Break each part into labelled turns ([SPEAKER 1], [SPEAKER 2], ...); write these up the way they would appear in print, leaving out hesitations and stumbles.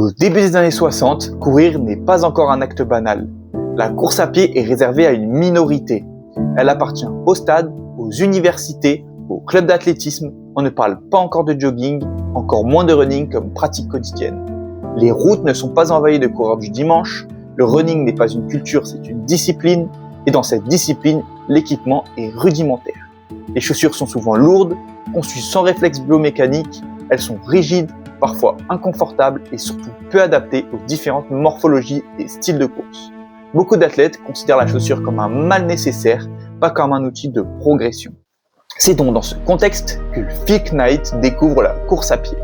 [SPEAKER 1] Au début des années 60, courir n'est pas encore un acte banal. La course à pied est réservée à une minorité. Elle appartient aux stades, aux universités, aux clubs d'athlétisme. On ne parle pas encore de jogging, encore moins de running comme pratique quotidienne. Les routes ne sont pas envahies de coureurs du dimanche. Le running n'est pas une culture, c'est une discipline. Et dans cette discipline, l'équipement est rudimentaire. Les chaussures sont souvent lourdes, conçues sans réflexe biomécanique. Elles sont rigides, parfois inconfortables et surtout peu adaptées aux différentes morphologies et styles de course. Beaucoup d'athlètes considèrent la chaussure comme un mal nécessaire, pas comme un outil de progression. C'est donc dans ce contexte que Phil Knight découvre la course à pied.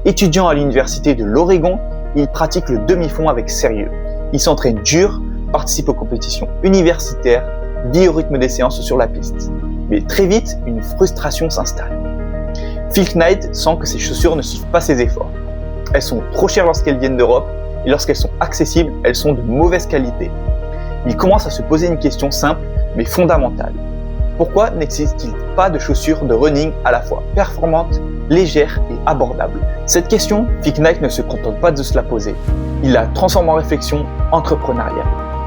[SPEAKER 1] Étudiant à l'université de l'Oregon, il pratique le demi-fond avec sérieux. Il s'entraîne dur, participe aux compétitions universitaires, vit au rythme des séances sur la piste. Mais très vite, une frustration s'installe. Phil Knight sent que ses chaussures ne suivent pas ses efforts. Elles sont trop chères lorsqu'elles viennent d'Europe et lorsqu'elles sont accessibles, elles sont de mauvaise qualité. Il commence à se poser une question simple mais fondamentale. Pourquoi n'existe-t-il pas de chaussures de running à la fois performantes, légères et abordables ? Cette question, Phil Knight ne se contente pas de se la poser. Il la transforme en réflexion entrepreneuriale.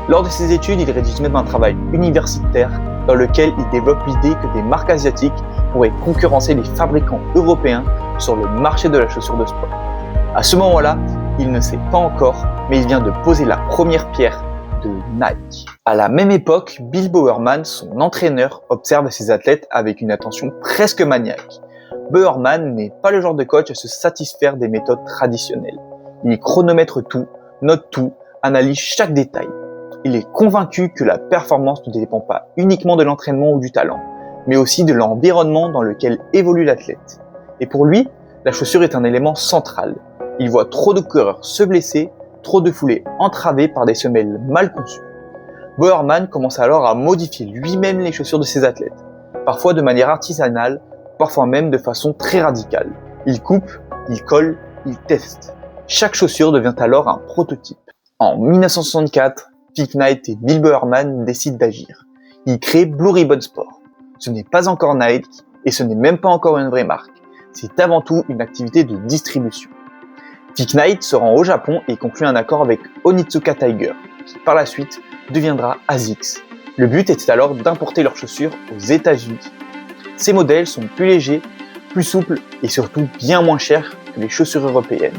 [SPEAKER 1] Lors de ses études, il rédige même un travail universitaire dans lequel il développe l'idée que des marques asiatiques pourraient concurrencer les fabricants européens sur le marché de la chaussure de sport. À ce moment-là, il ne sait pas encore, mais il vient de poser la première pierre de Nike. À la même époque, Bill Bowerman, son entraîneur, observe ses athlètes avec une attention presque maniaque. Bowerman n'est pas le genre de coach à se satisfaire des méthodes traditionnelles. Il chronomètre tout, note tout, analyse chaque détail. Il est convaincu que la performance ne dépend pas uniquement de l'entraînement ou du talent, mais aussi de l'environnement dans lequel évolue l'athlète. Et pour lui, la chaussure est un élément central. Il voit trop de coureurs se blesser, trop de foulées entravées par des semelles mal conçues. Bowerman commence alors à modifier lui-même les chaussures de ses athlètes, parfois de manière artisanale, parfois même de façon très radicale. Il coupe, il colle, il teste. Chaque chaussure devient alors un prototype. En 1964, Phil Knight et Bill Bowerman décident d'agir. Ils créent Blue Ribbon Sport. Ce n'est pas encore Nike et ce n'est même pas encore une vraie marque. C'est avant tout une activité de distribution. Phil Knight se rend au Japon et conclut un accord avec Onitsuka Tiger, qui par la suite deviendra ASICS. Le but était alors d'importer leurs chaussures aux États-Unis. Ces modèles sont plus légers, plus souples et surtout bien moins chers que les chaussures européennes.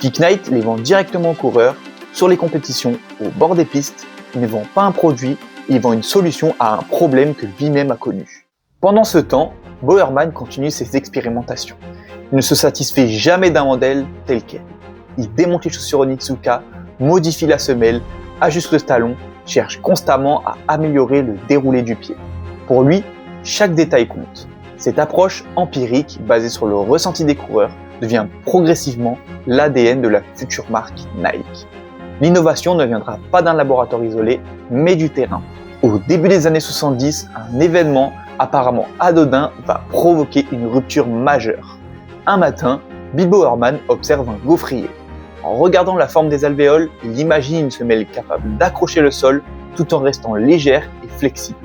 [SPEAKER 1] Phil Knight les vend directement aux coureurs, sur les compétitions, au bord des pistes. Il ne vend pas un produit, il vend une solution à un problème que lui-même a connu. Pendant ce temps, Bowerman continue ses expérimentations. Il ne se satisfait jamais d'un modèle tel quel. Il démonte les chaussures Onitsuka, modifie la semelle, ajuste le talon, cherche constamment à améliorer le déroulé du pied. Pour lui, chaque détail compte. Cette approche empirique, basée sur le ressenti des coureurs, devient progressivement l'ADN de la future marque Nike. L'innovation ne viendra pas d'un laboratoire isolé, mais du terrain. Au début des années 70, un événement apparemment anodin va provoquer une rupture majeure. Un matin, Bill Bowerman observe un gaufrier. En regardant la forme des alvéoles, il imagine une semelle capable d'accrocher le sol tout en restant légère et flexible.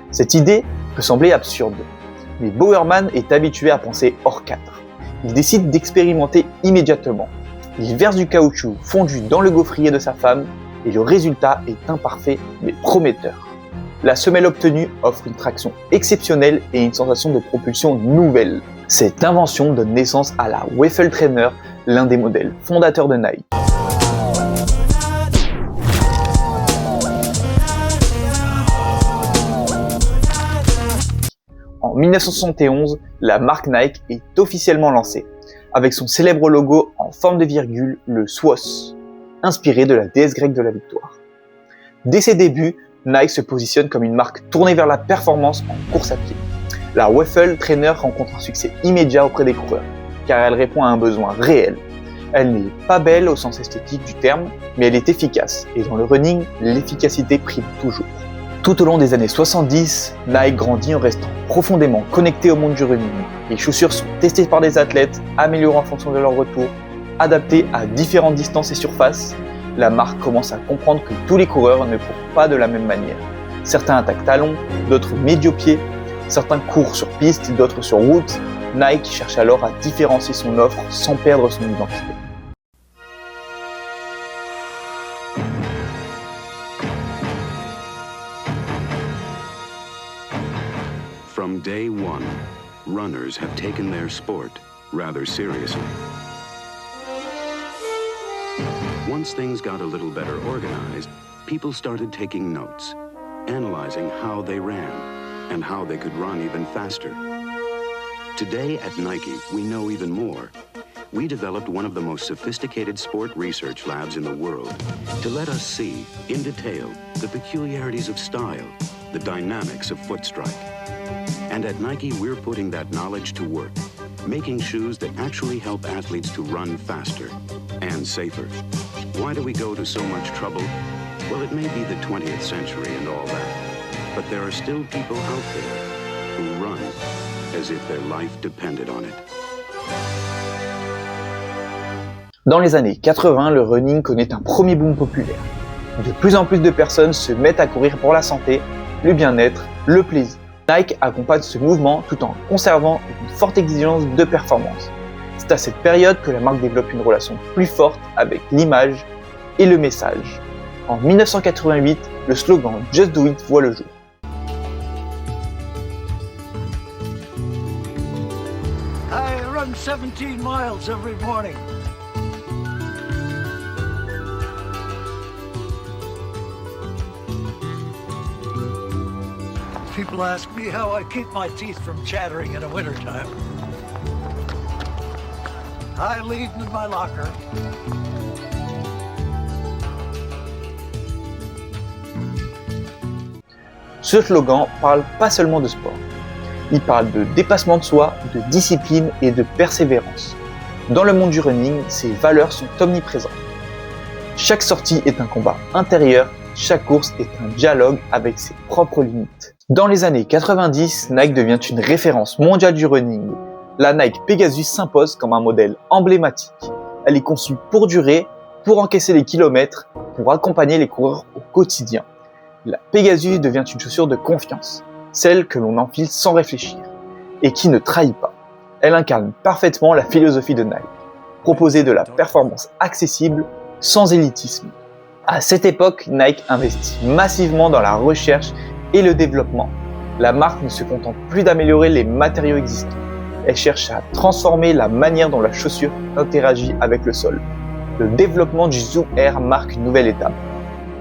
[SPEAKER 1] Cette idée peut sembler absurde, mais Bowerman est habitué à penser hors cadre. Il décide d'expérimenter immédiatement. Il verse du caoutchouc fondu dans le gaufrier de sa femme et le résultat est imparfait mais prometteur. La semelle obtenue offre une traction exceptionnelle et une sensation de propulsion nouvelle. Cette invention donne naissance à la Waffle Trainer, l'un des modèles fondateurs de Nike. En 1971, la marque Nike est officiellement lancée, avec son célèbre logo en forme de virgule, le SWOS, inspiré de la déesse grecque de la victoire. Dès ses débuts, Nike se positionne comme une marque tournée vers la performance en course à pied. La Waffle Trainer rencontre un succès immédiat auprès des coureurs, car elle répond à un besoin réel. Elle n'est pas belle au sens esthétique du terme, mais elle est efficace, et dans le running, l'efficacité prime toujours. Tout au long des années 70, Nike grandit en restant profondément connecté au monde du running. Les chaussures sont testées par des athlètes, améliorées en fonction de leur retour, adaptées à différentes distances et surfaces. La marque commence à comprendre que tous les coureurs ne courent pas de la même manière. Certains attaquent talon, d'autres médio-pied, certains courent sur piste, d'autres sur route. Nike cherche alors à différencier son offre sans perdre son identité.
[SPEAKER 2] From day one, runners have taken their sport rather seriously. Once things got a little better organized, people started taking notes, analyzing how they ran and how they could run even faster. Today at Nike, we know even more. We developed one of the most sophisticated sport research labs in the world to let us see, in detail, the peculiarities of style, the dynamics of foot strike. And at Nike, we're putting that knowledge to work, making shoes that actually help athletes to run faster and safer. Why do we go to so much trouble? Well, it may be the 20th century and all that, but there are still people out there who run as if their life depended on it.
[SPEAKER 1] Dans les années 80, le running connaît un premier boom populaire. De plus en plus de personnes se mettent à courir pour la santé, le bien-être, le plaisir. Nike accompagne ce mouvement tout en conservant une forte exigence de performance. C'est à cette période que la marque développe une relation plus forte avec l'image et le message. En 1988, le slogan « Just Do It » voit le jour.
[SPEAKER 3] I run 17 miles every morning. People ask me how I keep my teeth from chattering in the wintertime. I leave them in my locker.
[SPEAKER 1] Ce slogan parle pas seulement de sport. Il parle de dépassement de soi, de discipline et de persévérance. Dans le monde du running, ces valeurs sont omniprésentes. Chaque sortie est un combat intérieur, chaque course est un dialogue avec ses propres limites. Dans les années 90, Nike devient une référence mondiale du running. La Nike Pegasus s'impose comme un modèle emblématique. Elle est conçue pour durer, pour encaisser les kilomètres, pour accompagner les coureurs au quotidien. La Pegasus devient une chaussure de confiance, celle que l'on enfile sans réfléchir, et qui ne trahit pas. Elle incarne parfaitement la philosophie de Nike, proposer de la performance accessible, sans élitisme. À cette époque, Nike investit massivement dans la recherche et le développement. La marque ne se contente plus d'améliorer les matériaux existants. Elle cherche à transformer la manière dont la chaussure interagit avec le sol. Le développement du Zoom Air marque une nouvelle étape.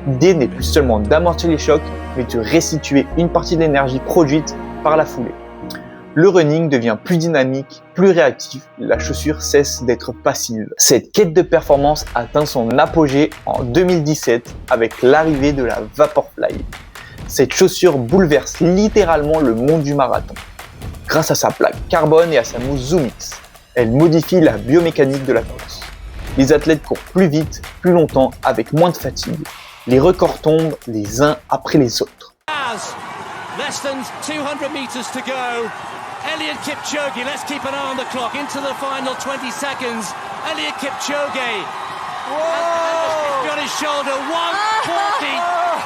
[SPEAKER 1] L'idée n'est plus seulement d'amortir les chocs, mais de restituer une partie de l'énergie produite par la foulée. Le running devient plus dynamique, plus réactif, la chaussure cesse d'être passive. Cette quête de performance atteint son apogée en 2017 avec l'arrivée de la Vaporfly. Cette chaussure bouleverse littéralement le monde du marathon. Grâce à sa plaque carbone et à sa mousse ZoomX, elle modifie la biomécanique de la course. Les athlètes courent plus vite, plus longtemps, avec moins de fatigue. Les records tombent les uns après les autres.
[SPEAKER 4] Less than 200 meters to go. Eliud Kipchoge, let's keep an eye on the clock. Into the final 20 seconds. Eliud Kipchoge. Whoa! On his shoulder.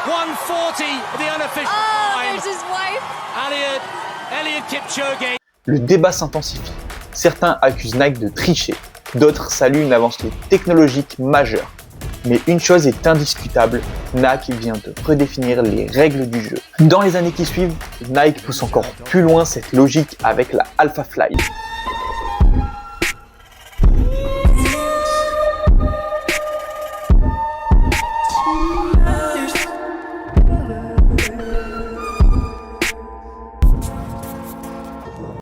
[SPEAKER 4] 140, the unofficial time.
[SPEAKER 5] There's his wife.
[SPEAKER 4] Eliud Kipchoge.
[SPEAKER 1] Le débat s'intensifie. Certains accusent Nike de tricher, d'autres saluent une avancée technologique majeure. Mais une chose est indiscutable, Nike vient de redéfinir les règles du jeu. Dans les années qui suivent, Nike pousse encore plus loin cette logique avec la Alpha Fly.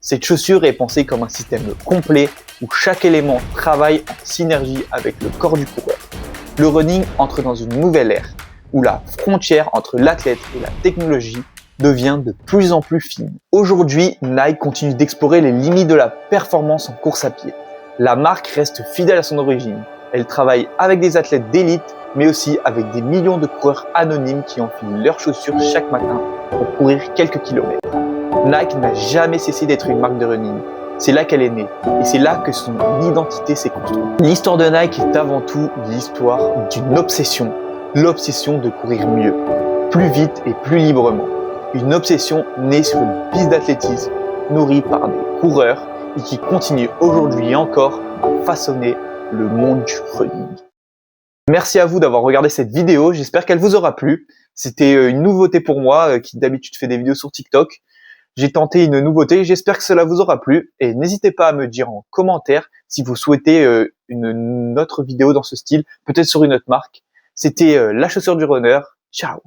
[SPEAKER 1] Cette chaussure est pensée comme un système complet où chaque élément travaille en synergie avec le corps du coureur. Le running entre dans une nouvelle ère où la frontière entre l'athlète et la technologie devient de plus en plus fine. Aujourd'hui, Nike continue d'explorer les limites de la performance en course à pied. La marque reste fidèle à son origine. Elle travaille avec des athlètes d'élite, mais aussi avec des millions de coureurs anonymes qui enfilent leurs chaussures chaque matin pour courir quelques kilomètres. Nike n'a jamais cessé d'être une marque de running. C'est là qu'elle est née, et c'est là que son identité s'est construite. L'histoire de Nike est avant tout l'histoire d'une obsession, l'obsession de courir mieux, plus vite et plus librement. Une obsession née sur une piste d'athlétisme, nourrie par des coureurs, et qui continue aujourd'hui encore à façonner le monde du running. Merci à vous d'avoir regardé cette vidéo, j'espère qu'elle vous aura plu. C'était une nouveauté pour moi, qui d'habitude fait des vidéos sur TikTok. J'ai tenté une nouveauté, j'espère que cela vous aura plu et n'hésitez pas à me dire en commentaire si vous souhaitez une autre vidéo dans ce style, peut-être sur une autre marque. C'était la chaussure du runner. Ciao.